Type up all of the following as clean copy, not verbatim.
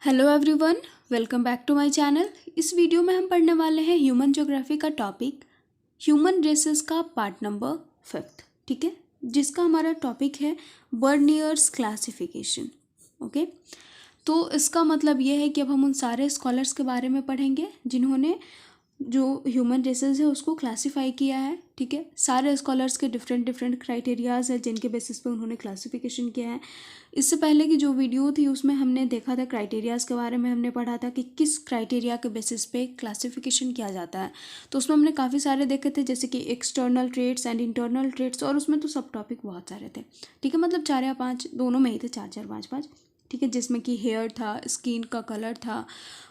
Hello everyone, welcome back to my channel. इस video में हम पढ़ने वाले हैं ह्यूमन ज्योग्राफी का टॉपिक ह्यूमन रेसेस का पार्ट नंबर 5। ठीक है, जिसका हमारा टॉपिक है बर्नियर्स क्लासिफिकेशन। ओके, तो इसका मतलब ये है कि अब हम उन सारे स्कॉलर्स के बारे में पढ़ेंगे जिन्होंने जो ह्यूमन रेसेस है उसको क्लासिफाई किया है। ठीक है, सारे स्कॉलर्स के डिफरेंट डिफरेंट क्राइटेरियाज है जिनके बेसिस पे उन्होंने क्लासिफिकेशन किया है। इससे पहले की जो वीडियो थी उसमें हमने देखा था क्राइटेरियाज के बारे में, हमने पढ़ा था कि किस क्राइटेरिया के बेसिस पे क्लासिफिकेशन किया जाता है। तो उसमें हमने काफ़ी सारे देखे थे, जैसे कि external traits and internal traits, और उसमें तो सब टॉपिक बहुत सारे थे। ठीक है, मतलब 4 या 5 दोनों में ही थे, 4 4 5 5। ठीक है, जिसमें कि हेयर था, स्किन का कलर था,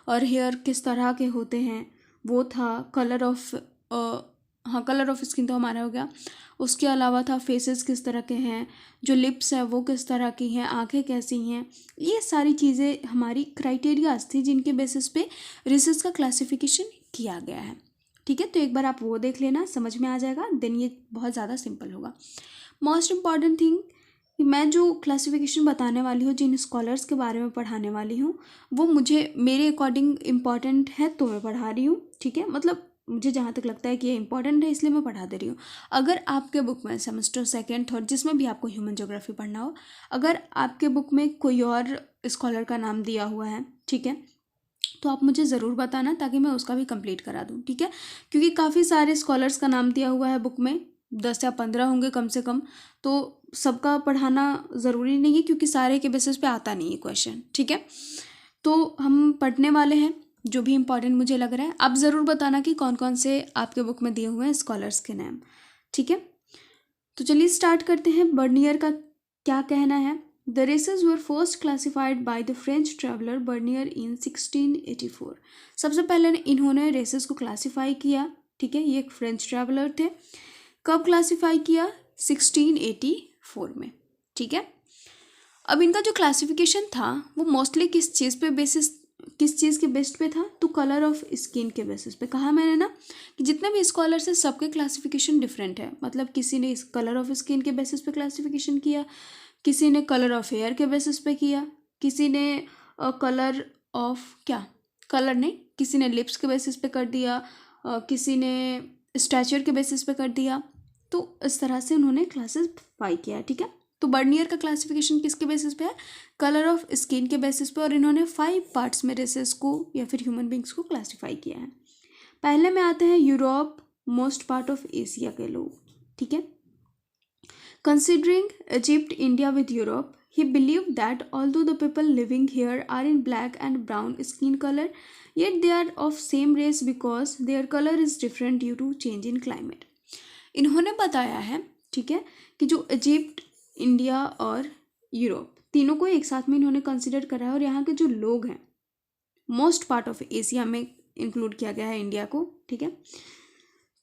और हेयर किस तरह के होते हैं वो था, कलर ऑफ हाँ कलर ऑफ स्किन तो हमारा हो गया। उसके अलावा था फेसेस किस तरह के हैं, जो लिप्स है वो किस तरह की हैं, आंखें कैसी हैं। ये सारी चीज़ें हमारी क्राइटेरियाज थी जिनके बेसिस पे रेसेस का क्लासिफिकेशन किया गया है। ठीक है, तो एक बार आप वो देख लेना, समझ में आ जाएगा, देन ये बहुत ज़्यादा सिंपल होगा। मोस्ट इम्पॉर्टेंट थिंग कि मैं जो क्लासिफिकेशन बताने वाली हूँ, जिन स्कॉलर्स के बारे में पढ़ाने वाली हूँ, वो मुझे मेरे अकॉर्डिंग इम्पॉर्टेंट है तो मैं पढ़ा रही हूँ। ठीक है, मतलब मुझे जहाँ तक लगता है कि ये इंपॉर्टेंट है इसलिए मैं पढ़ा दे रही हूँ। अगर आपके बुक में सेमेस्टर सेकेंड थर्ड जिसमें भी आपको ह्यूमन ज्योग्राफी पढ़ना हो, अगर आपके बुक में कोई और स्कॉलर का नाम दिया हुआ है, ठीक है, तो आप मुझे ज़रूर बताना ताकि मैं उसका भी कंप्लीट करा दूँ। ठीक है, क्योंकि काफ़ी सारे स्कॉलर्स का नाम दिया हुआ है बुक में, 10 या 15 होंगे कम से कम, तो सबका पढ़ाना ज़रूरी नहीं है क्योंकि सारे के बेसिस पे आता नहीं है क्वेश्चन। ठीक है, तो हम पढ़ने वाले हैं जो भी इम्पोर्टेंट मुझे लग रहा है। आप ज़रूर बताना कि कौन कौन से आपके बुक में दिए हुए हैं स्कॉलर्स के नाम। ठीक है, तो चलिए स्टार्ट करते हैं। बर्नियर का क्या कहना है? The races were first classified by the French traveller Bernier in 1684। सबसे पहले इन्होंने रेसेस को क्लासिफाई किया। ठीक है, ये एक फ्रेंच ट्रैवलर थे। कब क्लासिफाई किया? 1684 में। ठीक है, अब इनका जो क्लासिफिकेशन था वो मोस्टली किस चीज़ के बेस्ट पे था? तो कलर ऑफ स्किन के बेसिस पे। कहा मैंने ना कि जितने भी स्कॉलर्स हैं सबके क्लासिफिकेशन डिफरेंट है। मतलब किसी ने इस कलर ऑफ स्किन के बेसिस पे क्लासिफिकेशन किया, किसी ने कलर ऑफ हेयर के बेसिस पे किया, किसी ने कलर ऑफ क्या कलर नहीं, किसी ने लिप्स के बेसिस पे कर दिया, किसी ने स्टैचर के बेसिस पे कर दिया। तो इस तरह से उन्होंने क्लासिफाई किया। ठीक है, तो बर्नियर का क्लासिफिकेशन किसके बेसिस पे है? कलर ऑफ स्किन के बेसिस पे, और इन्होंने 5 पार्ट्स में रेसेस को या फिर ह्यूमन बींग्स को क्लासिफाई किया है। पहले में आते हैं Europe, most part of Asia के लोग। ठीक है, considering Egypt, India with Europe, he believed that although the people living here are in black and brown skin color, yet they are of same race because their color is different due to change in climate. इन्होंने बताया है, ठीक है, कि जो Egypt, India और Europe तीनों को एक साथ में इन्होंने कंसिडर करा है, और यहाँ के जो लोग हैं, मोस्ट पार्ट ऑफ एशिया में इंक्लूड किया गया है इंडिया को। ठीक है,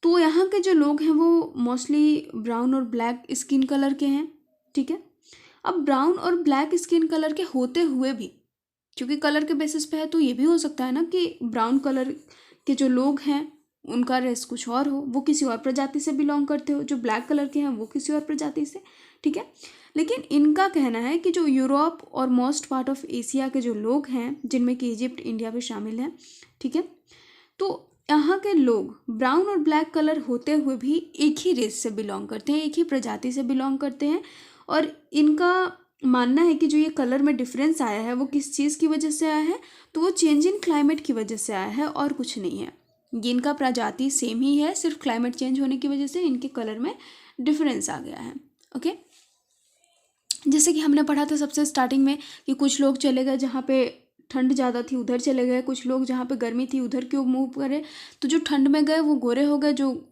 तो यहाँ के जो लोग हैं वो मोस्टली ब्राउन और ब्लैक स्किन कलर के हैं। ठीक है, अब ब्राउन और ब्लैक स्किन कलर के होते हुए भी, क्योंकि कलर के बेसिस पे है, तो ये भी हो सकता है ना कि ब्राउन कलर के जो लोग हैं उनका रेस कुछ और हो, वो किसी और प्रजाति से बिलोंग करते हो, जो ब्लैक कलर के हैं वो किसी और प्रजाति से। ठीक है, लेकिन इनका कहना है कि जो यूरोप और मोस्ट पार्ट ऑफ एशिया के जो लोग हैं, जिनमें कि इजिप्ट, इंडिया भी शामिल हैं, ठीक है, तो यहाँ के लोग ब्राउन और ब्लैक कलर होते हुए भी एक ही रेस से बिलोंग करते हैं, एक ही प्रजाति से बिलोंग करते हैं। और इनका मानना है कि जो ये कलर में डिफरेंस आया है वो किस चीज़ की वजह से आया है? तो वो चेंज इन क्लाइमेट की वजह से आया है और कुछ नहीं है। ये इनका प्रजाति सेम ही है, सिर्फ क्लाइमेट चेंज होने की वजह से इनके कलर में डिफरेंस आ गया है। ओके, जैसे कि हमने पढ़ा था सबसे स्टार्टिंग में कि कुछ लोग चले गए जहाँ पे ठंड ज़्यादा थी उधर चले गए, कुछ लोग जहाँ पे गर्मी थी उधर क्यों मूव करे, तो जो ठंड में गए वो गोरे हो गए, जो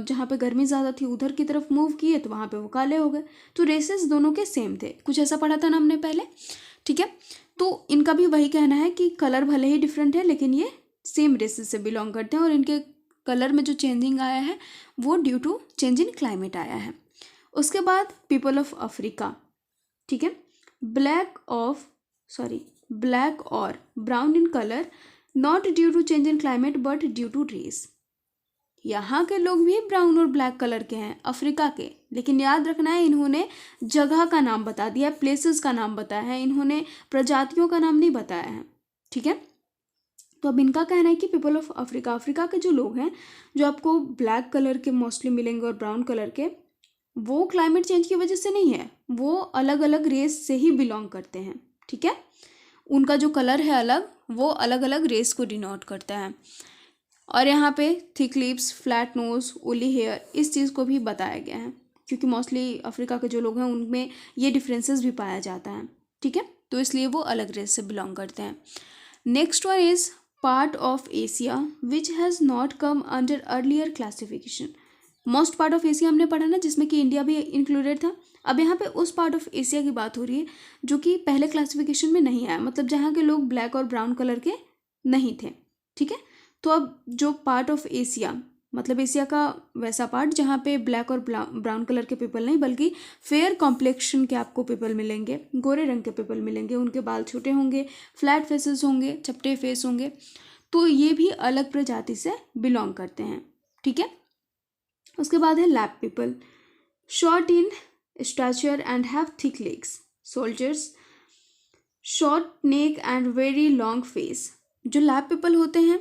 जहाँ पे गर्मी ज़्यादा थी उधर की तरफ मूव किए तो वहाँ पे वो काले हो गए। तो रेसेस दोनों के सेम थे, कुछ ऐसा पढ़ा था ना हमने पहले। ठीक है, तो इनका भी वही कहना है कि कलर भले ही डिफरेंट है लेकिन ये सेम रेसेस से बिलोंग करते हैं, और इनके कलर में जो चेंजिंग आया है वो due to change in climate आया है। उसके बाद पीपल ऑफ अफ्रीका। ठीक है, ब्लैक और brown in colour, not due to change in climate but due to race. यहाँ के लोग भी ब्राउन और ब्लैक कलर के हैं अफ्रीका के, लेकिन याद रखना है इन्होंने जगह का नाम बता दिया है, प्लेसेस का नाम बताया है, इन्होंने प्रजातियों का नाम नहीं बताया है। ठीक है। तो अब इनका कहना है कि पीपल ऑफ अफ्रीका, अफ्रीका के जो लोग हैं जो आपको ब्लैक कलर के मोस्टली मिलेंगे और ब्राउन कलर के, वो क्लाइमेट चेंज की वजह से नहीं है, वो अलग अलग रेस से ही बिलोंग करते हैं। ठीक है, उनका जो कलर है अलग, वो अलग अलग रेस को डिनोट करता है। और यहाँ पे थिक लिप्स, फ्लैट नोज, ओली हेयर, इस चीज़ को भी बताया गया है, क्योंकि मोस्टली अफ्रीका के जो लोग हैं उनमें ये डिफरेंसेस भी पाया जाता है। ठीक है, तो इसलिए वो अलग रेस से बिलोंग करते हैं। Next one is part of Asia which has not come under earlier classification. Most part of Asia हमने पढ़ा ना, जिसमें कि इंडिया भी इंक्लूडेड था। अब यहाँ पे उस पार्ट ऑफ एशिया की बात हो रही है जो कि पहले क्लासिफिकेशन में नहीं आया, मतलब जहाँ के लोग ब्लैक और ब्राउन कलर के नहीं थे। ठीक है, तो अब जो पार्ट ऑफ एशिया, मतलब एशिया का वैसा पार्ट जहाँ पे ब्लैक और ब्राउन कलर के पीपल नहीं, बल्कि फेयर कॉम्प्लेक्शन के आपको पीपल मिलेंगे, गोरे रंग के पीपल मिलेंगे, उनके बाल छोटे होंगे, फ्लैट फेसेस होंगे, चपटे फेस होंगे, तो ये भी अलग प्रजाति से बिलोंग करते हैं। ठीक है, उसके बाद है lab people, short in stature and have thick legs. Soldiers, short neck and very long face. जो लैब पीपल होते हैं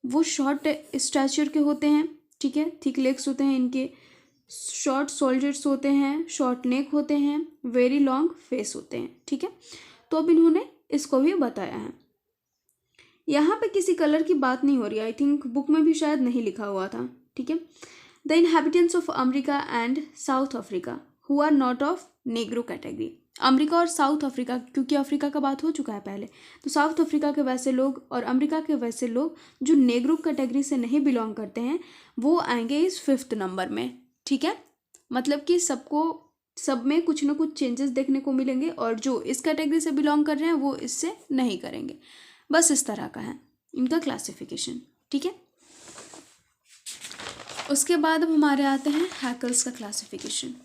वो शॉर्ट स्टैचर के होते हैं। ठीक है, थिक लेग्स होते हैं इनके, शॉर्ट सोल्जर्स होते हैं, शॉर्ट नेक होते हैं, वेरी लॉन्ग फेस होते हैं। ठीक है, तो अब इन्होंने इसको भी बताया है। यहाँ पे किसी कलर की बात नहीं हो रही, आई थिंक बुक में भी शायद नहीं लिखा हुआ था। ठीक है, the inhabitants of America and South Africa who are not of negro category. America और साउथ अफ्रीका, क्योंकि अफ्रीका का बात हो चुका है पहले, तो साउथ अफ्रीका के वैसे लोग और अमेरिका के वैसे लोग जो नेग्रो कैटेगरी से नहीं बिलोंग करते हैं, वो आएंगे इस 5th नंबर में। ठीक है, मतलब कि सबको, सब में कुछ ना कुछ चेंजेस देखने को मिलेंगे, और जो इस कैटेगरी से बिलोंग कर रहे हैं वो इससे नहीं करेंगे। बस इस तरह का है इनका क्लासिफिकेशन। ठीक है, उसके बाद अब हमारे आते हैं हैकल्स का क्लासिफिकेशन।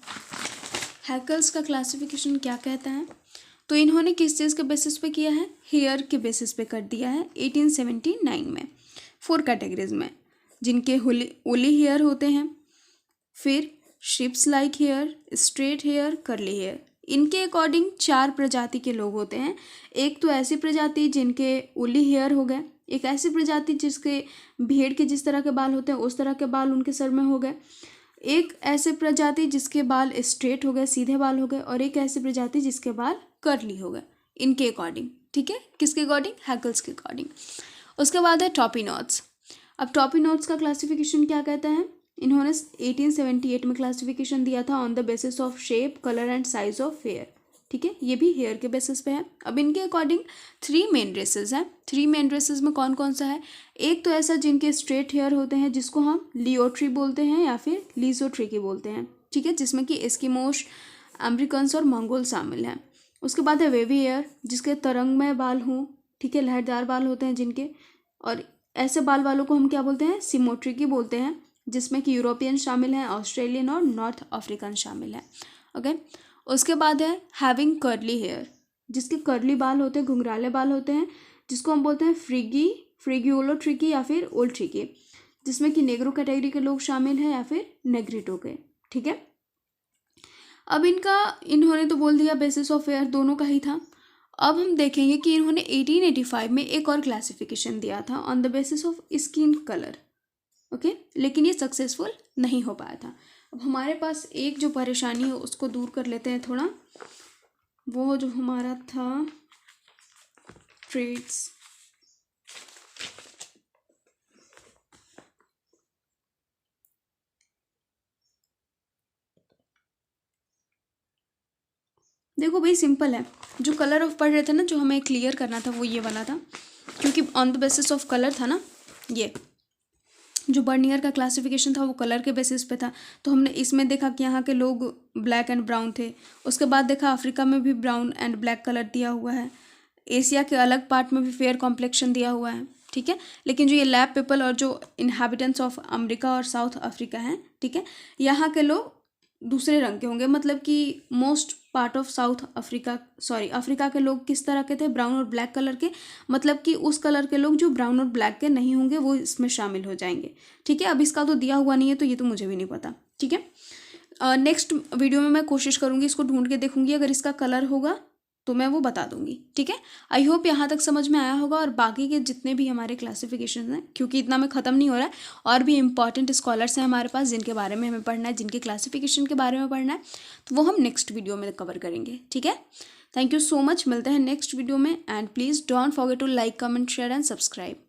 हैकल्स का क्लासिफिकेशन क्या कहता है, तो इन्होंने किस चीज़ के बेसिस पे किया है, हेयर के बेसिस पे कर दिया है 1879 में 4 कैटेगरीज में, जिनके ओली हेयर होते हैं, फिर ships like hair, straight hair, curly hair. इनके अकॉर्डिंग 4 प्रजाति के लोग होते हैं। एक तो ऐसी प्रजाति जिनके ओली हेयर हो गए, एक ऐसी प्रजाति जिसके भेड़ के जिस तरह के बाल होते हैं उस तरह के बाल उनके सर में हो गए, एक ऐसे प्रजाति जिसके बाल स्ट्रेट हो गए, सीधे बाल हो गए, और एक ऐसी प्रजाति जिसके बाल कर्ली हो गए, इनके अकॉर्डिंग। ठीक है, किसके अकॉर्डिंग, हैकल्स के अकॉर्डिंग। उसके बाद है टॉपिनॉट्स। अब टॉपिनॉट्स का क्लासिफिकेशन क्या कहता है, इन्होंने 1878 में क्लासिफिकेशन दिया था on the basis of shape, colour and size of hair. ठीक है, ये भी हेयर के बेसिस पे है। अब इनके अकॉर्डिंग 3 मेन रेसेस हैं। 3 मेन रेसेस में कौन कौन सा है, एक तो ऐसा जिनके स्ट्रेट हेयर होते हैं जिसको हम लियोट्री बोलते हैं या फिर लीसोट्रिकी बोलते हैं। ठीक है, जिसमें कि एस्किमोस, अमेरिकन्स और मंगोल शामिल हैं। उसके बाद है वेवी हेयर, जिसके तरंगमय बाल हों, ठीक है, लहरदार बाल होते हैं जिनके, और ऐसे बाल वालों को हम क्या बोलते हैं, सिमोट्रिकी बोलते हैं, जिसमें कि यूरोपियन शामिल हैं, ऑस्ट्रेलियन और नॉर्थ अफ्रीकन शामिल हैं। ओके, उसके बाद है हैविंग कर्ली हेयर, जिसके कर्ली बाल होते हैं, घुंघराले बाल होते हैं, जिसको हम बोलते हैं फ्रिगियोलोट्रिकी या फिर ओल्ट्रिकी, जिसमें कि नेग्रो कैटेगरी के लोग शामिल हैं या फिर नेग्रिटो के। ठीक है, अब इन्होंने तो बोल दिया बेसिस ऑफ हेयर दोनों का ही था। अब हम देखेंगे कि इन्होंने 1885 में एक और क्लासिफिकेशन दिया था on the basis of skin colour. Okay, लेकिन ये सक्सेसफुल नहीं हो पाया था। अब हमारे पास एक जो परेशानी है उसको दूर कर लेते हैं थोड़ा, वो जो हमारा था ट्रेड्स। देखो भाई, सिंपल है, जो कलर ऑफ पढ़ रहे थे ना, जो हमें क्लियर करना था वो ये वाला था, क्योंकि on the basis of colour था ना, ये जो बर्नियर का क्लासिफिकेशन था वो कलर के बेसिस पे था। तो हमने इसमें देखा कि यहाँ के लोग ब्लैक एंड ब्राउन थे, उसके बाद देखा अफ्रीका में भी ब्राउन एंड ब्लैक कलर दिया हुआ है, एशिया के अलग पार्ट में भी फेयर कॉम्प्लेक्शन दिया हुआ है। ठीक है, लेकिन जो ये लैब पीपल और जो इनहेबिटेंट्स ऑफ अमेरिका और साउथ अफ्रीका हैं, ठीक है, यहाँ के लोग दूसरे रंग के होंगे, मतलब कि most part of south Africa, sorry Africa के लोग किस तरह के थे, ब्राउन और ब्लैक कलर के, मतलब कि उस कलर के लोग जो ब्राउन और ब्लैक के नहीं होंगे वो इसमें शामिल हो जाएंगे। ठीक है, अब इसका तो दिया हुआ नहीं है तो ये तो मुझे भी नहीं पता। ठीक है, नेक्स्ट वीडियो में मैं कोशिश करूँगी, इसको ढूंढ के देखूंगी, अगर इसका कलर होगा तो मैं वो बता दूंगी, ठीक है। आई होप यहाँ तक समझ में आया होगा। और बाकी के जितने भी हमारे क्लासिफिकेशन हैं, क्योंकि इतना में ख़त्म नहीं हो रहा है, और भी इंपॉर्टेंट स्कॉलर्स हैं हमारे पास जिनके बारे में हमें पढ़ना है, जिनके क्लासिफिकेशन के बारे में पढ़ना है, तो वो हम नेक्स्ट वीडियो में कवर करेंगे, ठीक है। थैंक यू सो मच, मिलते हैं नेक्स्ट वीडियो में। And please don't forget to like, comment, share and subscribe.